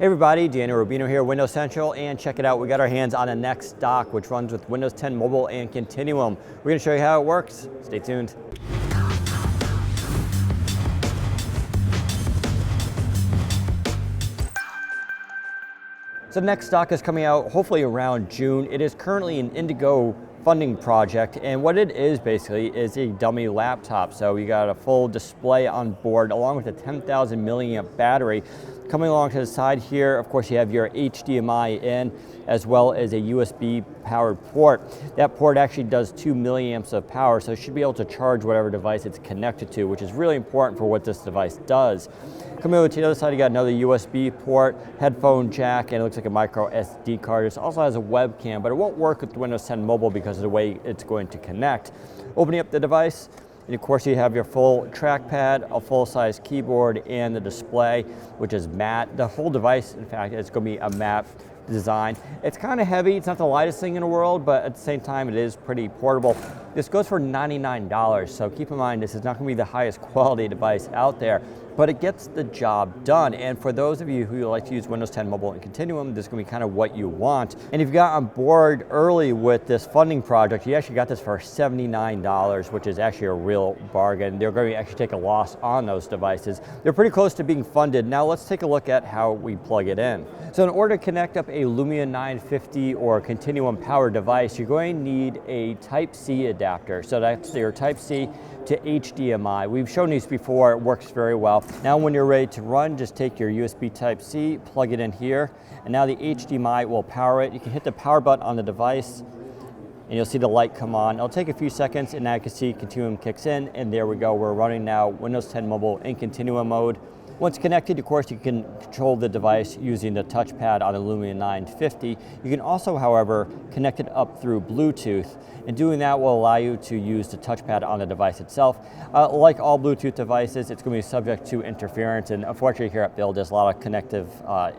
Hey everybody, Daniel Rubino here, Windows Central, and check it out. We got our hands on a NexDock, which runs with Windows 10 Mobile and Continuum. We're going to show you how it works. Stay tuned. So NexDock is coming out hopefully around June. It is currently an Indigo funding project, and what it is basically is a dummy laptop. So you got a full display on board along with a 10,000 milliamp battery. Coming along to the side here, of course, you have your HDMI in as well as a USB powered port. That port actually does 2 milliamps of power, so it should be able to charge whatever device it's connected to, which is really important for what this device does. Coming over to the other side, you got another USB port, headphone jack, and it looks like a micro SD card. It also has a webcam, but it won't work with Windows 10 Mobile because of the way it's going to connect. Opening up the device, and of course you have your full trackpad, a full-size keyboard, and the display, which is matte. The whole device, in fact, is going to be a matte design. It's kind of heavy. It's not the lightest thing in the world, but at the same time, it is pretty portable. This goes for $99, so keep in mind this is not going to be the highest quality device out there, but it gets the job done. And for those of you who like to use Windows 10 Mobile and Continuum, this is going to be kind of what you want. And if you got on board early with this funding project, you actually got this for $79, which is actually a real bargain. They're going to actually take a loss on those devices. They're pretty close to being funded. Now let's take a look at how we plug it in. So in order to connect up a Lumia 950 or Continuum powered device, you're going to need a Type-C adapter. So that's your Type-C to HDMI. We've shown these before, it works very well. Now when you're ready to run, just take your USB Type-C, plug it in here, and now the HDMI will power it. You can hit the power button on the device, and you'll see the light come on. It'll take a few seconds, and now you can see Continuum kicks in, and there we go. We're running now Windows 10 Mobile in Continuum mode. Once connected, of course, you can control the device using the touchpad on the Lumia 950. You can also, however, connect it up through Bluetooth, and doing that will allow you to use the touchpad on the device itself. Like all Bluetooth devices, it's going to be subject to interference, and unfortunately here at Build, there's a lot of connective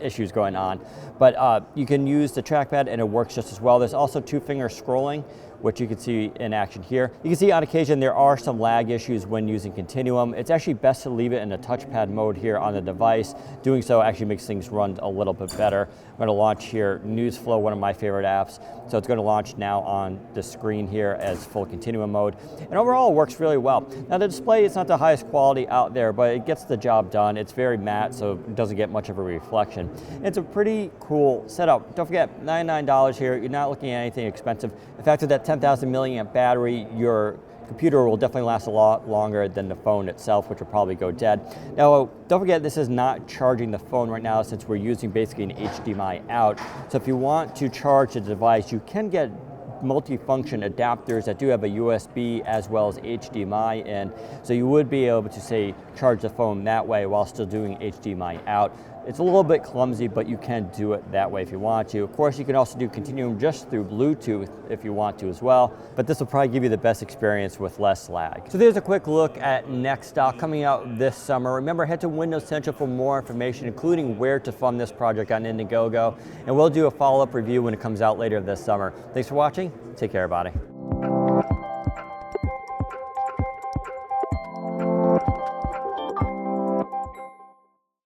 issues going on. But you can use the trackpad and it works just as well. There's also two-finger scrolling, which you can see in action here. You can see on occasion there are some lag issues when using Continuum. It's actually best to leave it in the touchpad mode here on the device. Doing so actually makes things run a little bit better. I'm going to launch here NewsFlow, one of my favorite apps. So it's going to launch now on the screen here as full Continuum mode. And overall it works really well. Now the display is not the highest quality out there, but it gets the job done. It's very matte, so it doesn't get much of a reflection. It's a pretty cool setup. Don't forget, $99 here. You're not looking at anything expensive. In fact, with that 10,000 milliamp battery, your computer will definitely last a lot longer than the phone itself, which will probably go dead. Now, don't forget, this is not charging the phone right now since we're using basically an HDMI out. So if you want to charge the device, you can get multi-function adapters that do have a USB as well as HDMI in. So you would be able to, say, charge the phone that way while still doing HDMI out. It's a little bit clumsy, but you can do it that way if you want to. Of course, you can also do Continuum just through Bluetooth if you want to as well, but this will probably give you the best experience with less lag. So there's a quick look at NexDock coming out this summer. Remember, head to Windows Central for more information, including where to fund this project on Indiegogo, and we'll do a follow-up review when it comes out later this summer. Thanks for watching. Take care, everybody.